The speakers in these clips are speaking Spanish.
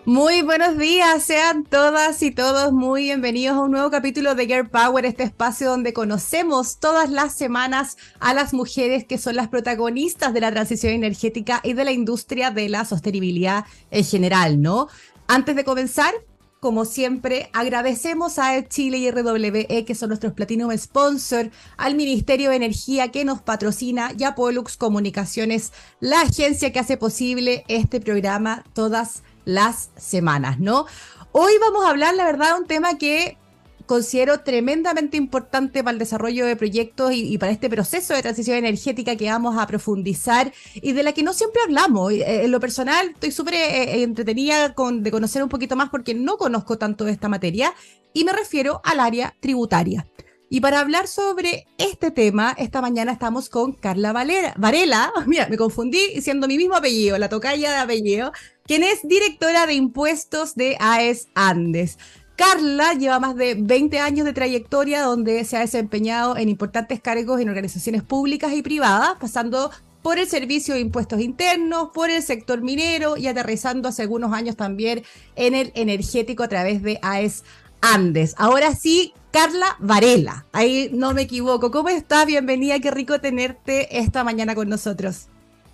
Muy buenos días, sean todas y todos muy bienvenidos a un nuevo capítulo de Girl Power, este espacio donde conocemos todas las semanas a las mujeres que son las protagonistas de la transición energética y de la industria de la sostenibilidad en general, ¿no? Antes de comenzar, como siempre, agradecemos a Chile y RWE, que son nuestros Platinum Sponsor, al Ministerio de Energía que nos patrocina y a Pollux Comunicaciones, la agencia que hace posible este programa todas las semanas, ¿no? Hoy vamos a hablar, la verdad, de un tema que considero tremendamente importante para el desarrollo de proyectos y para este proceso de transición energética que vamos a profundizar y de la que no siempre hablamos. En lo personal, estoy súper entretenida de conocer un poquito más porque no conozco tanto de esta materia y me refiero al área tributaria. Y para hablar sobre este tema, esta mañana estamos con Carla Varela, mira, me confundí siendo mi mismo apellido, la tocaya de apellido, quien es directora de impuestos de AES Andes. Carla lleva más de 20 años de trayectoria donde se ha desempeñado en importantes cargos en organizaciones públicas y privadas, pasando por el servicio de impuestos internos, por el sector minero y aterrizando hace algunos años también en el energético a través de AES Andes. Ahora sí, Carla Varela, ahí no me equivoco. ¿Cómo estás? Bienvenida, qué rico tenerte esta mañana con nosotros.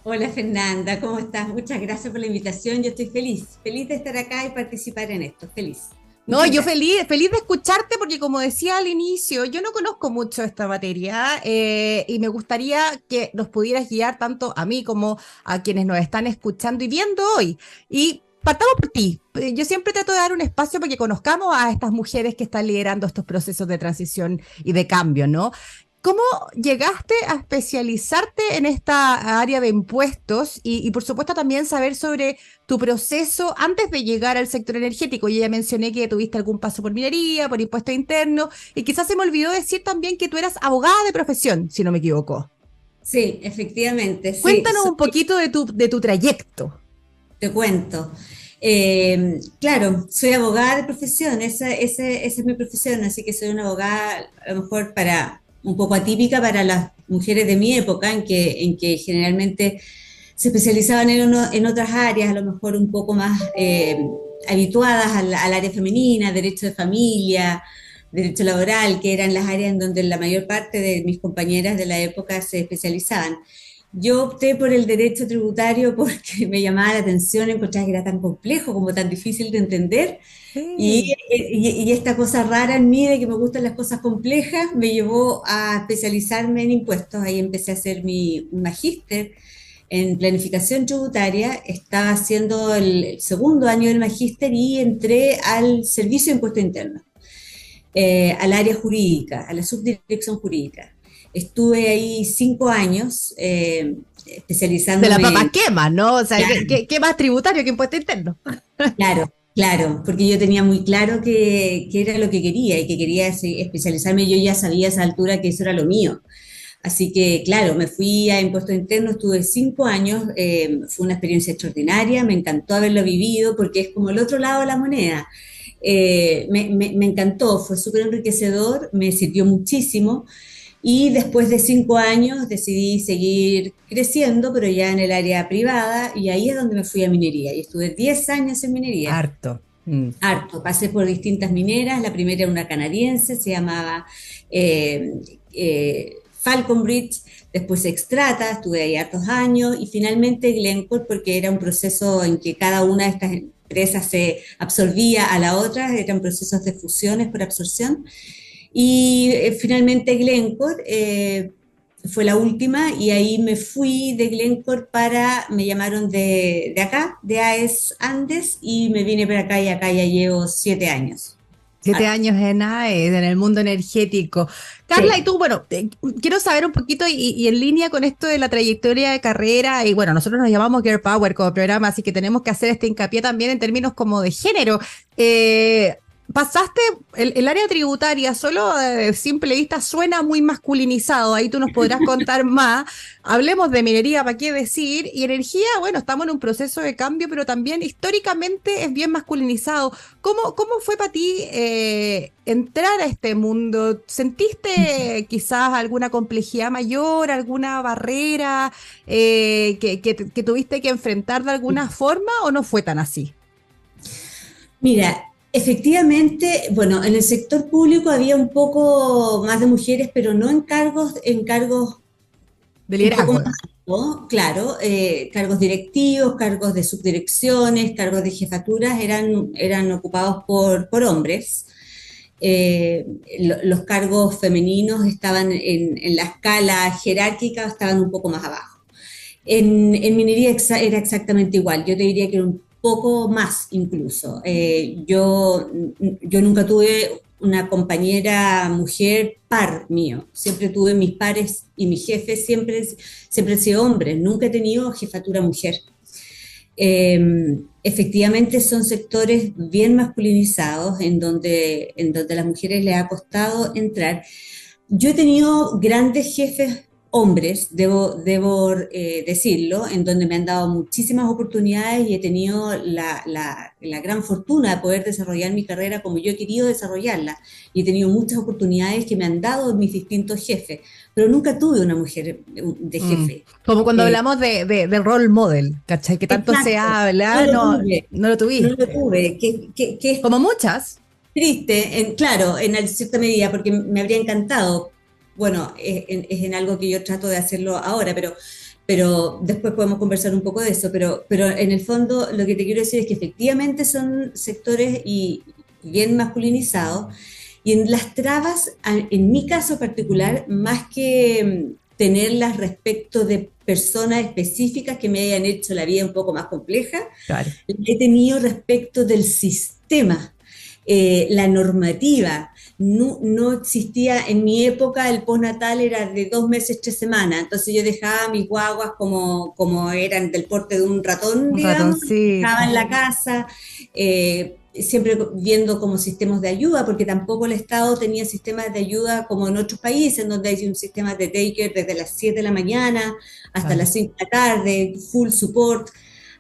Hola Fernanda, ¿cómo estás? Muchas gracias por la invitación. Yo estoy feliz de estar acá y participar en esto. Feliz. No, Muchas yo gracias. feliz de escucharte porque como decía al inicio, yo no conozco mucho esta materia y me gustaría que nos pudieras guiar tanto a mí como a quienes nos están escuchando y viendo hoy. Y partamos por ti. Yo siempre trato de dar un espacio para que conozcamos a estas mujeres que están liderando estos procesos de transición y de cambio, ¿no? ¿Cómo llegaste a especializarte en esta área de impuestos y por supuesto también saber sobre tu proceso antes de llegar al sector energético? Yo ya mencioné que tuviste algún paso por minería, por impuestos internos y quizás se me olvidó decir también que tú eras abogada de profesión, si no me equivoco. Sí, efectivamente, sí, Cuéntanos un poquito de tu trayecto. te cuento. Claro, soy abogada de profesión, esa es mi profesión, así que soy una abogada a lo mejor para un poco atípica para las mujeres de mi época, en que generalmente se especializaban en otras áreas, a lo mejor un poco más habituadas al área femenina, derecho de familia, derecho laboral, que eran las áreas en donde la mayor parte de mis compañeras de la época se especializaban. Yo opté por el derecho tributario porque me llamaba la atención, encontraba que era tan complejo, como tan difícil de entender, y, Sí. y esta cosa rara en mí de que me gustan las cosas complejas me llevó a especializarme en impuestos. Ahí empecé a hacer un magíster en planificación tributaria, estaba haciendo el segundo año del magíster y entré al servicio de impuesto interno, al área jurídica, a la subdirección jurídica. Estuve ahí 5 años De la especializándome. papa quema, ¿no? O sea, Claro, ¿qué más tributario que impuesto interno? claro, claro, porque yo tenía muy claro que era lo que quería y que quería especializarme. Yo ya sabía a esa altura que eso era lo mío. Así que, claro, me fui a impuestos internos, estuve 5 años, fue una experiencia extraordinaria, me encantó haberlo vivido porque es como el otro lado de la moneda. Me encantó, fue súper enriquecedor, me sirvió muchísimo y después de 5 años decidí seguir creciendo, pero ya en el área privada y ahí es donde me fui a minería y estuve 10 años en minería. Harto. Mm. Harto, pasé por distintas mineras, la primera era una canadiense, se llamaba eh, Falconbridge, después Extrata, estuve ahí hartos años, y finalmente Glencore, porque era un proceso en que cada una de estas empresas se absorbía a la otra, eran procesos de fusiones por absorción, y finalmente Glencore fue la última, y ahí me fui de Glencore me llamaron de acá, de AES Andes, y me vine para acá, y acá ya llevo 7 años. 7 años en AES, en el mundo energético. Carla, y Sí. tú, bueno, quiero saber un poquito y en línea con esto de la trayectoria de carrera, y bueno, nosotros nos llamamos Girl Power como programa, así que tenemos que hacer este hincapié también en términos como de género. Eh, Pasaste el área tributaria, solo de simple vista suena muy masculinizado, ahí tú nos podrás contar más. Hablemos de minería, ¿para qué decir? Y energía, bueno, estamos en un proceso de cambio, pero también históricamente es bien masculinizado. ¿Cómo fue para ti entrar a este mundo? ¿Sentiste quizás alguna complejidad mayor, alguna barrera que tuviste que enfrentar de alguna forma o no fue tan así? Mira, efectivamente, bueno, en el sector público había un poco más de mujeres, pero no en cargos De un poco más liderazgo. altos, claro, cargos directivos, cargos de subdirecciones, cargos de jefaturas eran ocupados por hombres. Los cargos femeninos estaban en la escala jerárquica, estaban un poco más abajo. En minería era exactamente igual, yo te diría que era un poco más incluso. Yo nunca tuve una compañera mujer par mío, siempre tuve mis pares y mis jefes, siempre han sido hombres, nunca he tenido jefatura mujer. Efectivamente son sectores bien masculinizados en donde a las mujeres les ha costado entrar. Yo he tenido grandes jefes hombres, debo decirlo, en donde me han dado muchísimas oportunidades y he tenido la gran fortuna de poder desarrollar mi carrera como yo he querido desarrollarla. Y he tenido muchas oportunidades que me han dado mis distintos jefes, pero nunca tuve una mujer de Mm. jefe. Como cuando Eh, hablamos de role model, ¿cachai? Que tanto se exacto, no habla, lo no, tuve, no lo no lo tuviste. tuve, que es Como muchas. triste, claro, en cierta medida, porque me habría encantado. Bueno, es en algo que yo trato de hacerlo ahora, pero después podemos conversar un poco de eso. Pero en el fondo lo que te quiero decir es que efectivamente son sectores bien masculinizados y en las trabas, en mi caso particular, más que tenerlas respecto de personas específicas que me hayan hecho la vida un poco más compleja, Claro. he tenido respecto del sistema, la normativa. No existía en mi época, el postnatal era de 2 meses, 3 semanas, entonces yo dejaba a mis guaguas como eran del porte de un ratón, Un digamos, dejaba ratoncito. en la casa, siempre viendo como sistemas de ayuda, porque tampoco el Estado tenía sistemas de ayuda como en otros países, en donde hay un sistema de daycare desde las 7 de la mañana hasta Claro. las 5 de la tarde, full support.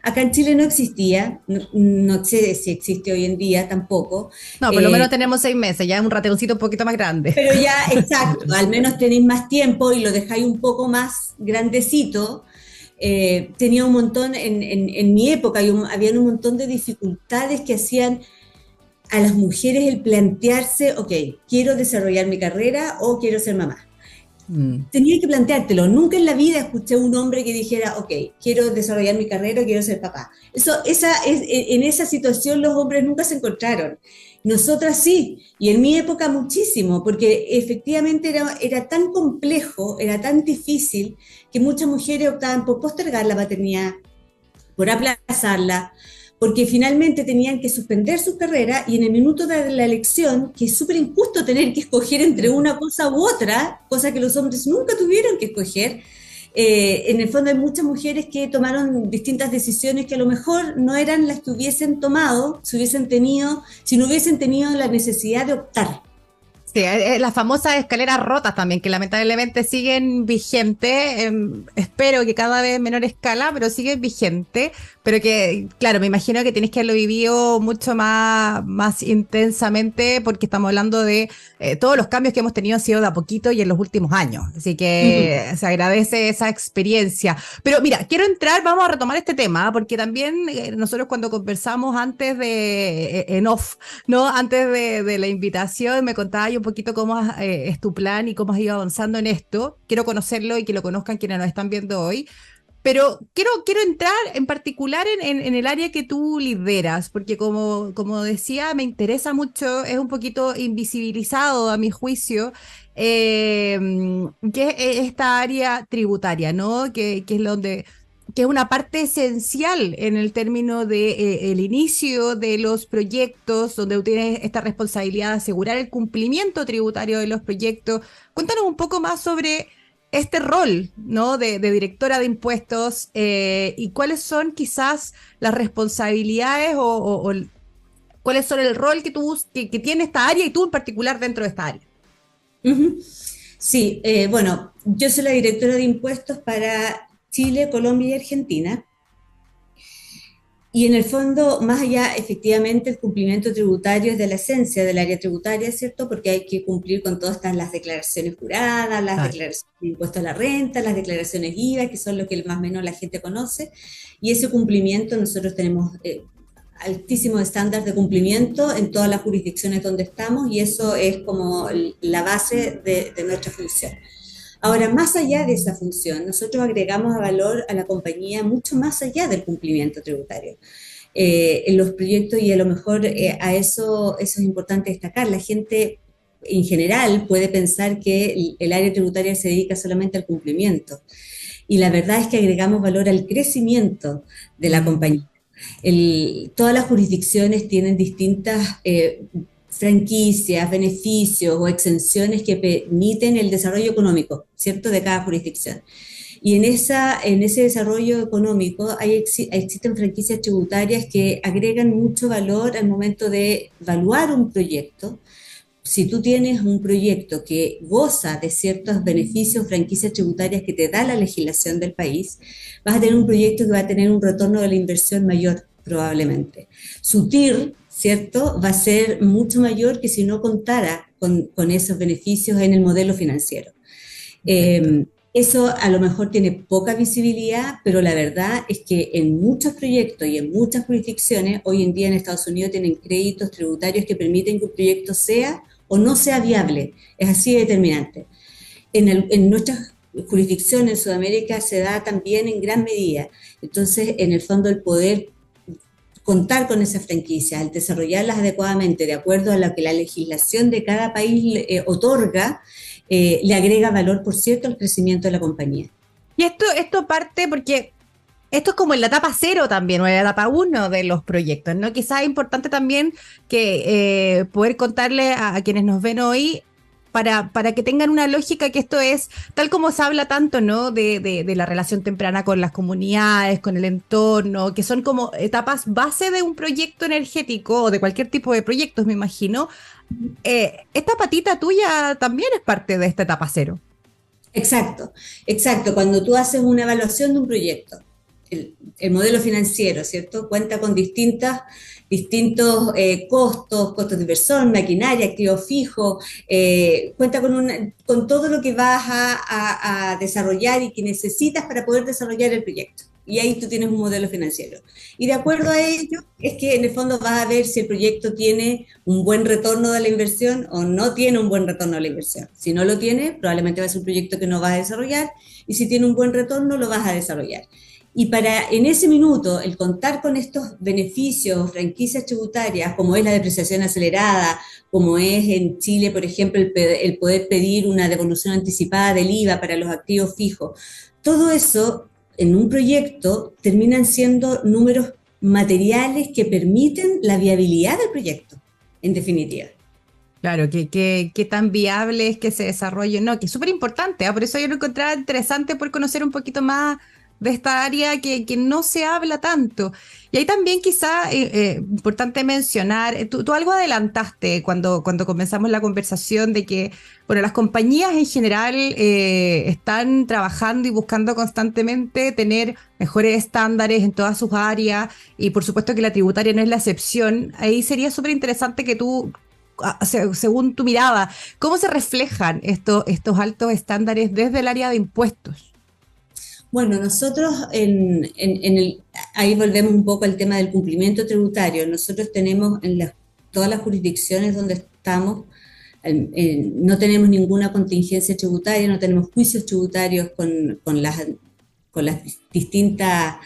Acá en Chile no existía, no sé si existe hoy en día tampoco, No, por lo menos eh, tenemos 6 meses, ya es un ratoncito un poquito más grande. pero ya, exacto, al menos tenéis más tiempo y lo dejáis un poco más grandecito. Tenía un montón, en mi época, habían un montón de dificultades que hacían a las mujeres el plantearse, ok, quiero desarrollar mi carrera o quiero ser mamá. Mm. Tenía que planteártelo. Nunca en la vida escuché a un hombre que dijera, ok, quiero desarrollar mi carrera, quiero ser papá. En esa situación los hombres nunca se encontraron. Nosotras sí, y en mi época muchísimo, porque efectivamente era tan complejo, era tan difícil, que muchas mujeres optaban por postergar la maternidad, por aplazarla, porque finalmente tenían que suspender su carrera y en el minuto de la elección, que es súper injusto tener que escoger entre Sí. una cosa u otra, cosa que los hombres nunca tuvieron que escoger, en el fondo hay muchas mujeres que tomaron distintas decisiones que a lo mejor no eran las que hubiesen tomado si no hubiesen tenido la necesidad de optar. Sí, las famosas escaleras rotas también, que lamentablemente siguen vigentes, espero que cada vez en menor escala, pero siguen vigentes, pero que, claro, me imagino que tienes que haberlo vivido mucho más intensamente, porque estamos hablando de todos los cambios que hemos tenido han sido de a poquito y en los últimos años, así Ujú. que se agradece esa experiencia. Pero mira, quiero entrar, vamos a retomar este tema, porque también nosotros cuando conversamos antes en off, ¿no? Antes de la invitación me contaba un poquito cómo es tu plan y cómo has ido avanzando en esto. Quiero conocerlo y que lo conozcan quienes nos están viendo hoy. Pero quiero entrar en particular en el área que tú lideras, porque como decía, me interesa mucho, es un poquito invisibilizado a mi juicio, eh, que es esta área tributaria, ¿no? Que es donde que es una parte esencial en el término de el inicio de los proyectos, donde tú tienes esta responsabilidad de asegurar el cumplimiento tributario de los proyectos. Cuéntanos un poco más sobre este rol, ¿no? De directora de impuestos, y cuáles son quizás las responsabilidades o cuáles son el rol que tiene esta área y tú en particular dentro de esta área. Ujú. Sí, bueno, yo soy la directora de impuestos para Chile, Colombia y Argentina. Y en el fondo, más allá, efectivamente, el cumplimiento tributario es de la esencia del área tributaria, ¿cierto? Porque hay que cumplir con todas las declaraciones juradas, las Claro. declaraciones de impuesto a la renta, las declaraciones IVA, que son lo que más o menos la gente conoce. Y ese cumplimiento nosotros tenemos altísimos estándares de cumplimiento en todas las jurisdicciones donde estamos y eso es como la base de nuestra función. Ahora, más allá de esa función, nosotros agregamos valor a la compañía mucho más allá del cumplimiento tributario. En los proyectos y a lo mejor a eso es importante destacar. La gente en general puede pensar que el área tributaria se dedica solamente al cumplimiento y la verdad es que agregamos valor al crecimiento de la compañía. Todas las jurisdicciones tienen distintas franquicias, beneficios o exenciones que permiten el desarrollo económico, ¿cierto?, de cada jurisdicción. Y en ese desarrollo económico existen franquicias tributarias que agregan mucho valor al momento de evaluar un proyecto. Si tú tienes un proyecto que goza de ciertos beneficios, franquicias tributarias que te da la legislación del país, vas a tener un proyecto que va a tener un retorno de la inversión mayor, probablemente. Su TIR, ¿cierto?, va a ser mucho mayor que si no contara con esos beneficios en el modelo financiero. Eso a lo mejor tiene poca visibilidad, pero la verdad es que en muchos proyectos y en muchas jurisdicciones, hoy en día en Estados Unidos tienen créditos tributarios que permiten que un proyecto sea o no sea viable. Es así de determinante. En nuestras jurisdicciones en Sudamérica se da también en gran medida. Entonces, en el fondo, el poder contar con esas franquicias, al desarrollarlas adecuadamente de acuerdo a lo que la legislación de cada país otorga, le agrega valor, por cierto, al crecimiento de la compañía. Y esto parte porque esto es como en la etapa cero también, o en la etapa uno de los proyectos, ¿no? Quizás es importante también que poder contarle a quienes nos ven hoy para que tengan una lógica que esto es, tal como se habla tanto, ¿no? De la relación temprana con las comunidades, con el entorno, que son como etapas base de un proyecto energético o de cualquier tipo de proyectos, me imagino. Esta patita tuya también es parte de esta etapa cero. Exacto, exacto. Cuando tú haces una evaluación de un proyecto, el modelo financiero, ¿cierto?, cuenta con distintos costos de inversión, maquinaria, activo fijo, cuenta con todo lo que vas a desarrollar y que necesitas para poder desarrollar el proyecto. Y ahí tú tienes un modelo financiero. Y de acuerdo a ello, es que en el fondo vas a ver si el proyecto tiene un buen retorno de la inversión o no tiene un buen retorno de la inversión. Si no lo tiene, probablemente va a ser un proyecto que no vas a desarrollar, y si tiene un buen retorno, lo vas a desarrollar. Y para en ese minuto, el contar con estos beneficios, franquicias tributarias, como es la depreciación acelerada, como es en Chile, por ejemplo, el poder pedir una devolución anticipada del IVA para los activos fijos, todo eso en un proyecto terminan siendo números materiales que permiten la viabilidad del proyecto, en definitiva. Claro, que tan viable es que se desarrolle, no, que es súper importante, ¿eh? Por eso yo lo encontraba interesante por conocer un poquito más de esta área que no se habla tanto. Y ahí también quizá importante mencionar, tú algo adelantaste cuando comenzamos la conversación de que, bueno, las compañías en general están trabajando y buscando constantemente tener mejores estándares en todas sus áreas y por supuesto que la tributaria no es la excepción. Ahí sería súper interesante que tú, según tu mirada, ¿cómo se reflejan estos altos estándares desde el área de impuestos? Bueno, nosotros ahí volvemos un poco al tema del cumplimiento tributario. Nosotros tenemos todas las jurisdicciones donde estamos, no tenemos ninguna contingencia tributaria, no tenemos juicios tributarios con las distintas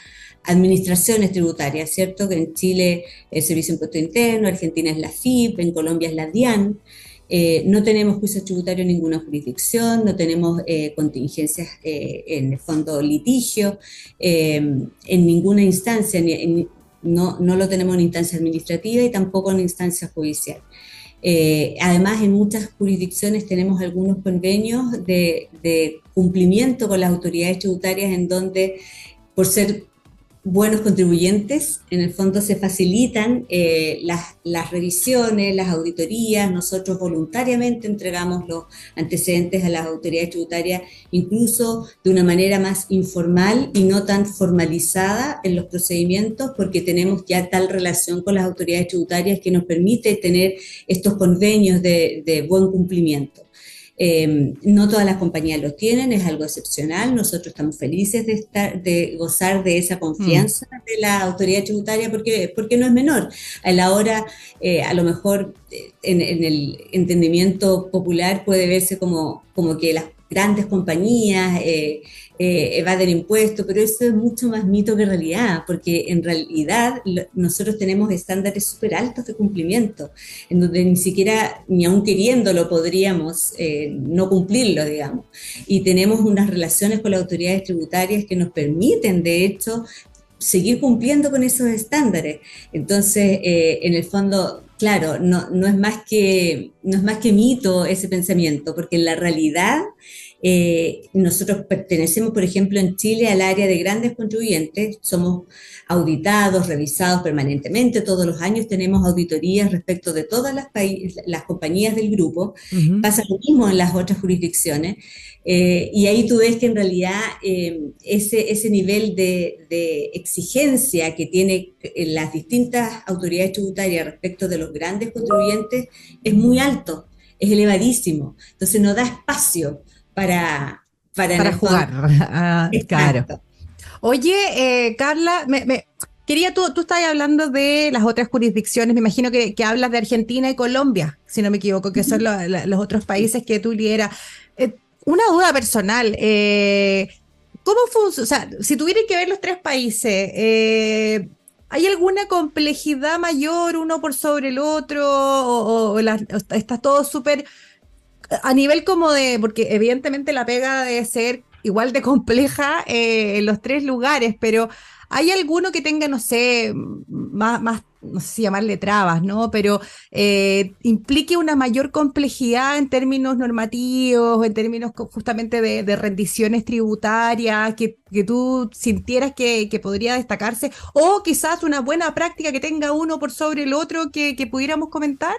administraciones tributarias, ¿cierto? Que en Chile es el Servicio de Impuesto Interno, Argentina es la FIP, en Colombia es la DIAN. No tenemos juicios tributarios en ninguna jurisdicción, no tenemos contingencias en el fondo litigio, en ninguna instancia, no lo tenemos en instancia administrativa y tampoco en instancia judicial. Además, en muchas jurisdicciones tenemos algunos convenios de cumplimiento con las autoridades tributarias en donde, por ser buenos contribuyentes, en el fondo se facilitan las revisiones, las auditorías. Nosotros voluntariamente entregamos los antecedentes a las autoridades tributarias, incluso de una manera más informal y no tan formalizada en los procedimientos, porque tenemos ya tal relación con las autoridades tributarias que nos permite tener estos convenios de buen cumplimiento. No todas las compañías lo tienen, es algo excepcional. Nosotros estamos felices de gozar de esa Mm. confianza de la autoridad tributaria porque no es menor. A la hora, a lo mejor en el entendimiento popular puede verse como que las grandes compañías evaden impuestos, pero eso es mucho más mito que realidad, porque en realidad nosotros tenemos estándares súper altos de cumplimiento, en donde ni siquiera, ni aun queriéndolo, podríamos no cumplirlo, digamos. Y tenemos unas relaciones con las autoridades tributarias que nos permiten, de hecho, seguir cumpliendo con esos estándares. Entonces, en el fondo, claro, no es más que mito ese pensamiento, porque en la realidad nosotros pertenecemos, por ejemplo, en Chile al área de grandes contribuyentes, somos auditados, revisados permanentemente, todos los años tenemos auditorías respecto de todas las compañías del grupo, Ujú. pasa lo mismo en las otras jurisdicciones, y ahí tú ves que en realidad ese nivel de exigencia que tienen las distintas autoridades tributarias respecto de los grandes contribuyentes es muy alto, es elevadísimo. Entonces no da espacio para, para en Para el fondo. jugar. Ah, claro. Exacto. Oye, Carla, tú estabas hablando de las otras jurisdicciones, me imagino que hablas de Argentina y Colombia, si no me equivoco, que son los otros países que tú lideras. Una duda personal, ¿cómo funciona? O sea, si tuvieras que ver los tres países, ¿hay alguna complejidad mayor uno por sobre el otro? ¿O está todo súper a nivel como de, porque evidentemente la pega debe ser igual de compleja en los tres lugares, pero ¿hay alguno que tenga, no sé, no sé si llamarle trabas, ¿no? Pero implique una mayor complejidad en términos normativos, en términos justamente de rendiciones tributarias, que tú sintieras que podría destacarse, o quizás una buena práctica que tenga uno por sobre el otro que pudiéramos comentar?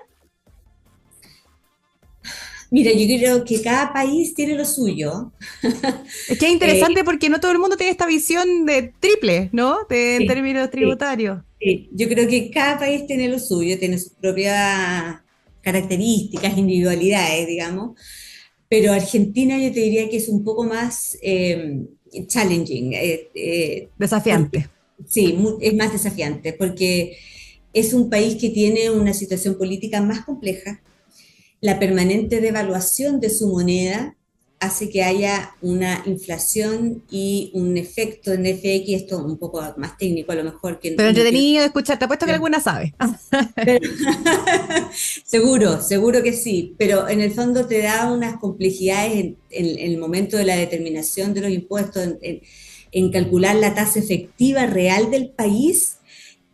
Mira, yo creo que cada país tiene lo suyo. Es que es Eh, interesante porque no todo el mundo tiene esta visión de triple, ¿no? En sí, términos sí, tributarios. sí. Yo creo que cada país tiene lo suyo, tiene sus propias características, individualidades, digamos. Pero Argentina yo te diría que es un poco más challenging, porque Desafiante. sí, es más desafiante, porque es un país que tiene una situación política más compleja. La permanente devaluación de su moneda hace que haya una inflación y un efecto en FX, esto un poco más técnico a lo mejor, que Pero no quiero. entretenido de escuchar, te apuesto que alguna sabe. Pero- seguro, seguro que sí, pero en el fondo te da unas complejidades en el momento de la determinación de los impuestos, en calcular la tasa efectiva real del país.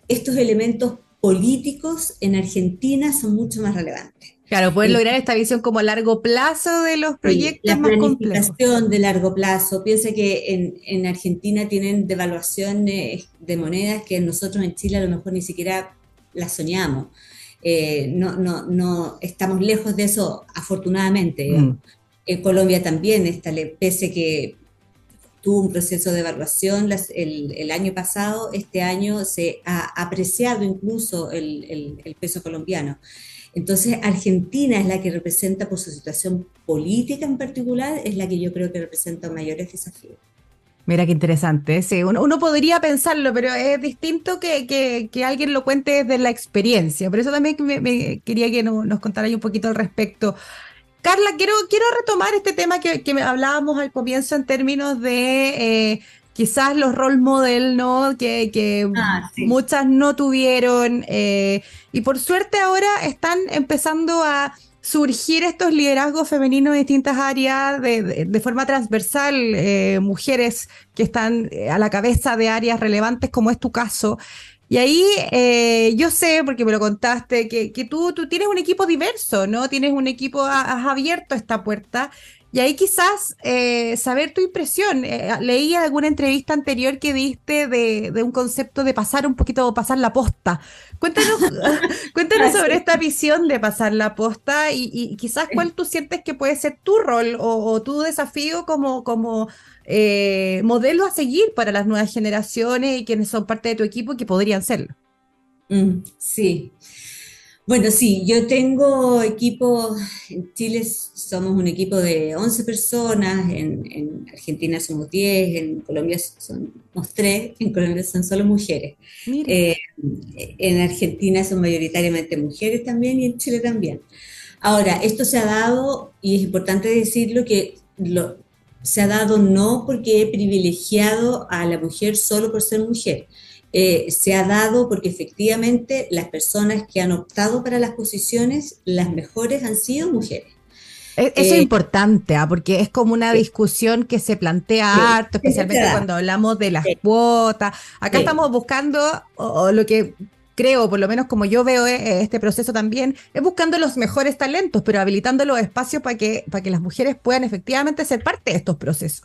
Estos elementos políticos en Argentina son mucho más relevantes. Claro, poder lograr esta visión como a largo plazo de los Sí, proyectos la más complejos. planificación de largo plazo. Piensa que en Argentina tienen devaluaciones de monedas que nosotros en Chile a lo mejor ni siquiera las soñamos. No, estamos lejos de eso, afortunadamente, digamos. Mm. En Colombia también, pese que tuvo un proceso de evaluación el año pasado, este año se ha apreciado incluso el peso colombiano. Entonces, Argentina es la que representa, por su situación política en particular, es la que yo creo que representa mayores desafíos. Mira qué interesante. Sí, uno podría pensarlo, pero es distinto que alguien lo cuente desde la experiencia. Por eso también me quería que nos contara un poquito al respecto. Carla, quiero retomar este tema que hablábamos al comienzo en términos de quizás los role model, ¿no? Que Ah, sí. muchas no tuvieron y por suerte ahora están empezando a surgir estos liderazgos femeninos en distintas áreas de forma transversal, mujeres que están a la cabeza de áreas relevantes como es tu caso. Y ahí yo sé, porque me lo contaste, que tú tienes un equipo diverso, ¿no? Tienes un equipo, has abierto esta puerta. Y ahí quizás saber tu impresión. Leí alguna entrevista anterior que diste de un concepto de pasar un poquito, pasar la posta. Cuéntanos, cuéntanos Ah, sobre sí. esta visión de pasar la posta y quizás cuál tú sientes que puede ser tu rol o tu desafío como modelo a seguir para las nuevas generaciones y quienes son parte de tu equipo y que podrían serlo. Sí. Bueno, sí, yo tengo equipo, en Chile somos un equipo de 11 personas, en Argentina somos 10, en Colombia somos 3, en Colombia son solo mujeres. Mira. Eh, en Argentina son mayoritariamente mujeres también y en Chile también. Ahora, esto se ha dado, y es importante decirlo, se ha dado no porque he privilegiado a la mujer solo por ser mujer. Se ha dado porque efectivamente las personas que han optado para las posiciones, las mejores han sido mujeres. Eso es Eh, importante, ¿ah? Porque es como una eh, discusión que se plantea eh, harto, Siempre se especialmente da. cuando hablamos de las Eh, cuotas. Acá eh, estamos buscando, o lo que creo, por lo menos como yo veo este proceso también, es buscando los mejores talentos, pero habilitando los espacios para que las mujeres puedan efectivamente ser parte de estos procesos.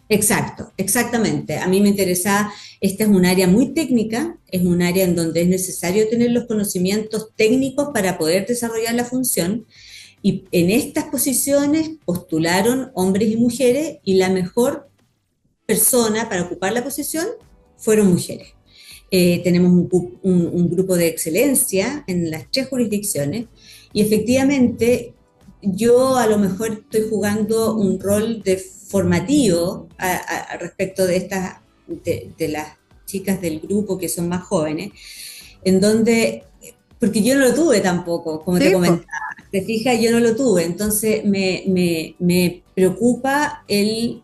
Exacto, exactamente. A mí me interesa, esta es un área muy técnica, es un área en donde es necesario tener los conocimientos técnicos para poder desarrollar la función. Y en estas posiciones postularon hombres y mujeres y la mejor persona para ocupar la posición fueron mujeres. Tenemos un grupo de excelencia en las 3 jurisdicciones y efectivamente yo a lo mejor estoy jugando un rol de formativo respecto de de las chicas del grupo que son más jóvenes, en donde, porque yo no lo tuve tampoco, como te Sí, pues. comentaba, te fijas, yo no lo tuve, entonces me preocupa el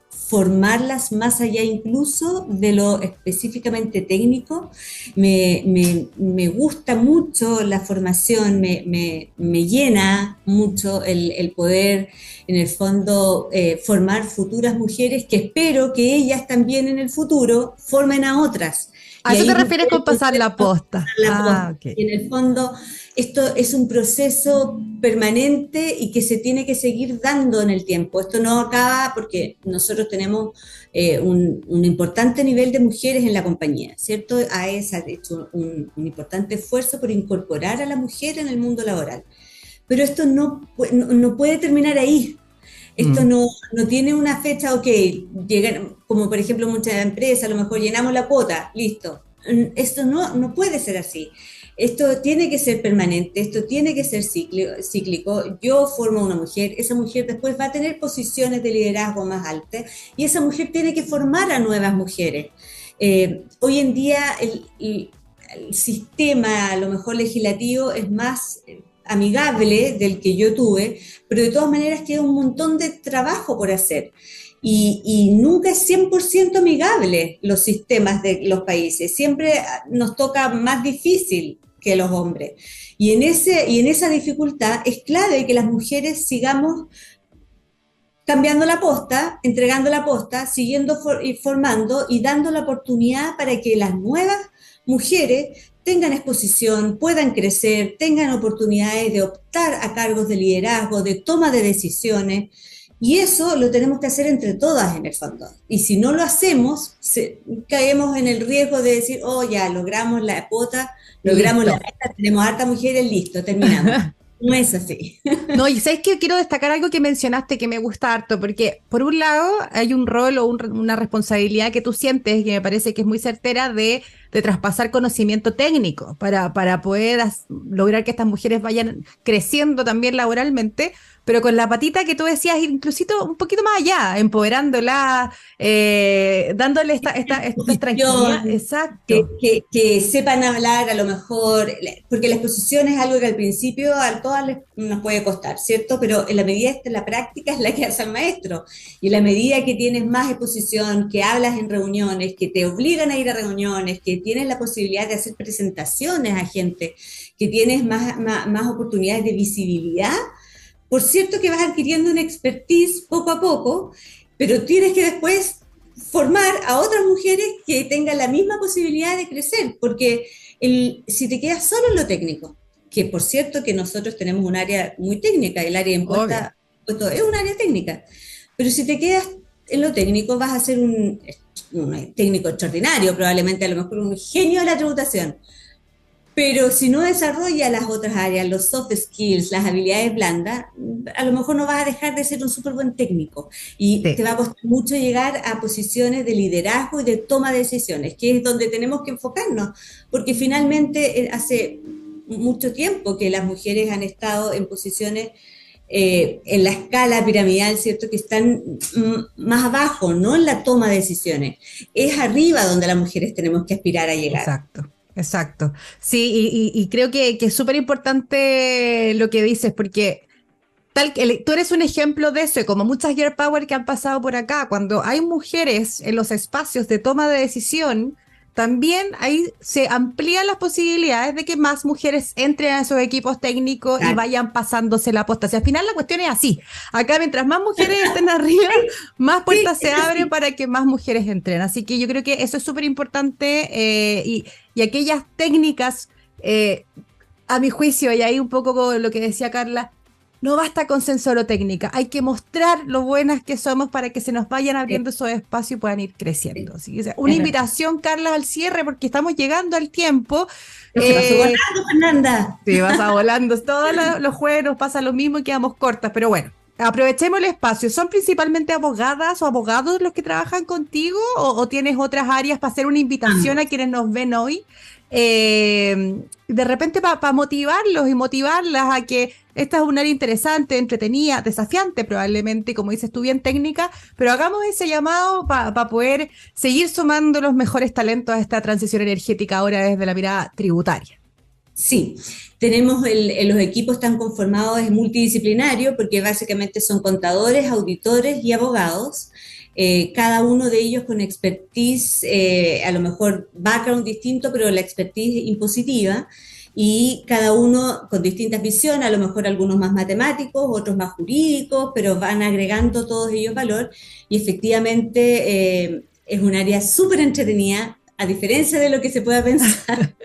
formarlas más allá incluso de lo específicamente técnico. Me gusta mucho la formación, me llena mucho el poder, en el fondo, formar futuras mujeres que espero que ellas también en el futuro formen a otras. ¿A Y eso te ahí refieres el con pasar la concepto posta? la Ah, posta. ok. Y en el fondo, esto es un proceso permanente y que se tiene que seguir dando en el tiempo. Esto no acaba porque nosotros tenemos un importante nivel de mujeres en la compañía, ¿cierto? AES ha hecho un importante esfuerzo por incorporar a la mujer en el mundo laboral. Pero esto no puede terminar ahí. Esto Mm. no tiene una fecha, ok, llegan, como por ejemplo muchas empresas, a lo mejor llenamos la cuota, listo. Esto no puede ser así. Esto tiene que ser permanente, esto tiene que ser cíclico. Yo formo una mujer, esa mujer después va a tener posiciones de liderazgo más altas y esa mujer tiene que formar a nuevas mujeres. Hoy en día el sistema, a lo mejor legislativo, es más amigable del que yo tuve, pero de todas maneras queda un montón de trabajo por hacer. Y nunca es 100% amigable los sistemas de los países, siempre nos toca más difícil que los hombres. Y en esa dificultad es clave que las mujeres sigamos cambiando la posta, entregando la posta, siguiendo y formando y dando la oportunidad para que las nuevas mujeres tengan exposición, puedan crecer, tengan oportunidades de optar a cargos de liderazgo, de toma de decisiones. Y eso lo tenemos que hacer entre todas en el fondo. Y si no lo hacemos, caemos en el riesgo de decir, oh, ya, logramos la cuota, Y logramos la listo. meta, tenemos hartas mujeres, listo, terminamos. No es así. No, y sabes que quiero destacar algo que mencionaste que me gusta harto, porque por un lado hay un rol o una responsabilidad que tú sientes, que me parece que es muy certera, de traspasar conocimiento técnico para poder lograr que estas mujeres vayan creciendo también laboralmente, pero con la patita que tú decías, ir inclusito un poquito más allá, empoderándola, dándole esta tranquilidad. Exposición, Exacto. que sepan hablar a lo mejor, porque la exposición es algo que al principio a todas nos puede costar, ¿cierto? Pero en la medida de la práctica es la que hace al maestro. Y en la medida que tienes más exposición, que hablas en reuniones, que te obligan a ir a reuniones, que tienes la posibilidad de hacer presentaciones a gente, que tienes más oportunidades de visibilidad, por cierto que vas adquiriendo una expertise poco a poco, pero tienes que después formar a otras mujeres que tengan la misma posibilidad de crecer, porque si te quedas solo en lo técnico, que por cierto que nosotros tenemos un área muy técnica, el área de Obvio. impuesta es un área técnica, pero si te quedas en lo técnico vas a ser un técnico extraordinario, probablemente a lo mejor un genio de la tributación, pero si no desarrolla las otras áreas, los soft skills, las habilidades blandas, a lo mejor no vas a dejar de ser un súper buen técnico y te Sí. va a costar mucho llegar a posiciones de liderazgo y de toma de decisiones, que es donde tenemos que enfocarnos, porque finalmente hace mucho tiempo que las mujeres han estado en posiciones en la escala piramidal, ¿cierto? Que están más abajo, no en la toma de decisiones. Es arriba donde las mujeres tenemos que aspirar a llegar. Exacto, exacto. Sí, y creo que es súper importante lo que dices, porque tú eres un ejemplo de eso, y como muchas Girl Power que han pasado por acá, cuando hay mujeres en los espacios de toma de decisión, también ahí se amplían las posibilidades de que más mujeres entren a esos equipos técnicos y Exacto. vayan pasándose la posta. Si al final la cuestión es así, acá mientras más mujeres estén arriba, más Sí, puertas se es abren así. para que más mujeres entren. Así que yo creo que eso es súper importante, y aquellas técnicas, eh, a mi juicio, y ahí un poco con lo que decía Carla, no basta con sensorotécnica, hay que mostrar lo buenas que somos para que se nos vayan Sí, abriendo esos espacios y puedan ir creciendo. sí, Así que, o sea, una es verdad. invitación, Carla, al cierre, porque estamos llegando al tiempo. Se pasó Eh, volando, Fernanda. sí, vas a volando. Todos los jueves nos pasa lo mismo y quedamos cortas, pero bueno. Aprovechemos el espacio. ¿Son principalmente abogadas o abogados los que trabajan contigo o tienes otras áreas para hacer una invitación a Ambos. quienes nos ven hoy? De repente para motivarlos y motivarlas a que esta es un área interesante, entretenida, desafiante probablemente, como dices tú, bien técnica, pero hagamos ese llamado para poder seguir sumando los mejores talentos a esta transición energética ahora desde la mirada tributaria. Sí, tenemos los equipos están conformados, es multidisciplinario porque básicamente son contadores, auditores y abogados, cada uno de ellos con expertise, a lo mejor background distinto, pero la expertise impositiva, y cada uno con distintas visiones, a lo mejor algunos más matemáticos, otros más jurídicos, pero van agregando todos ellos valor, y efectivamente es un área súper entretenida, a diferencia de lo que se pueda pensar.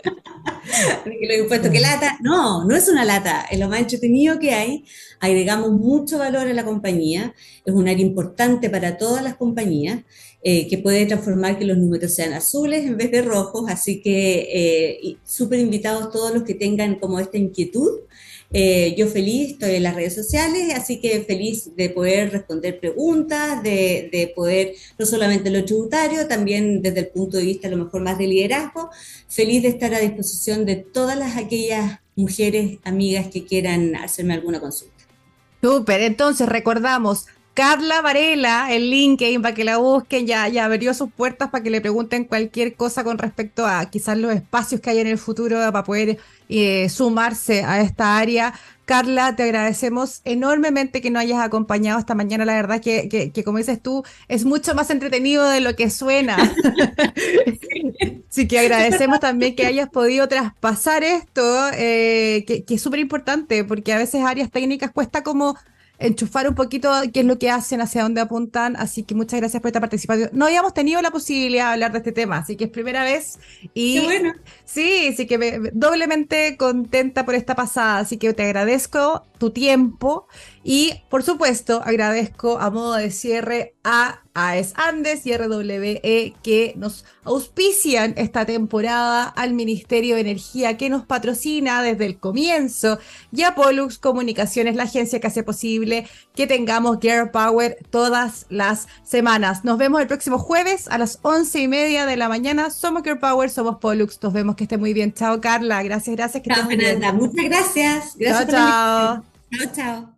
Que lo he puesto que lata. No, no es una lata, es lo más entretenido que hay. Agregamos mucho valor a la compañía. Es un área importante para todas las compañías que puede transformar que los números sean azules en vez de rojos. Así que súper invitados todos los que tengan como esta inquietud. Yo feliz, estoy en las redes sociales, así que feliz de poder responder preguntas, de poder, no solamente lo tributario, también desde el punto de vista a lo mejor más de liderazgo, feliz de estar a disposición de todas aquellas mujeres, amigas que quieran hacerme alguna consulta. Súper, entonces recordamos, Carla Varela, el LinkedIn para que la busquen, ya abrió sus puertas para que le pregunten cualquier cosa con respecto a quizás los espacios que hay en el futuro para poder sumarse a esta área. Carla, te agradecemos enormemente que nos hayas acompañado esta mañana. La verdad que como dices tú, es mucho más entretenido de lo que suena. Sí, que agradecemos también que hayas podido traspasar esto, que es súper importante, porque a veces áreas técnicas cuesta como enchufar un poquito qué es lo que hacen, hacia dónde apuntan, así que muchas gracias por esta participación. No habíamos tenido la posibilidad de hablar de este tema, así que es primera vez Qué y bueno. sí, sí que doblemente contenta por esta pasada, así que te agradezco tu tiempo y por supuesto agradezco a modo de cierre a AES Andes y RWE que nos auspician esta temporada, al Ministerio de Energía que nos patrocina desde el comienzo, y a Pollux Comunicaciones, la agencia que hace posible que tengamos Girl Power todas las semanas. Nos vemos el próximo jueves a las 11:30 de la mañana. Somos Girl Power, somos Pollux. Nos vemos, que esté muy bien. Chao, Carla. Gracias, gracias, que esté Chao, muy bien. Fernanda. Muchas gracias. Chao, Gracias por la invitación. chao. Chao, chao.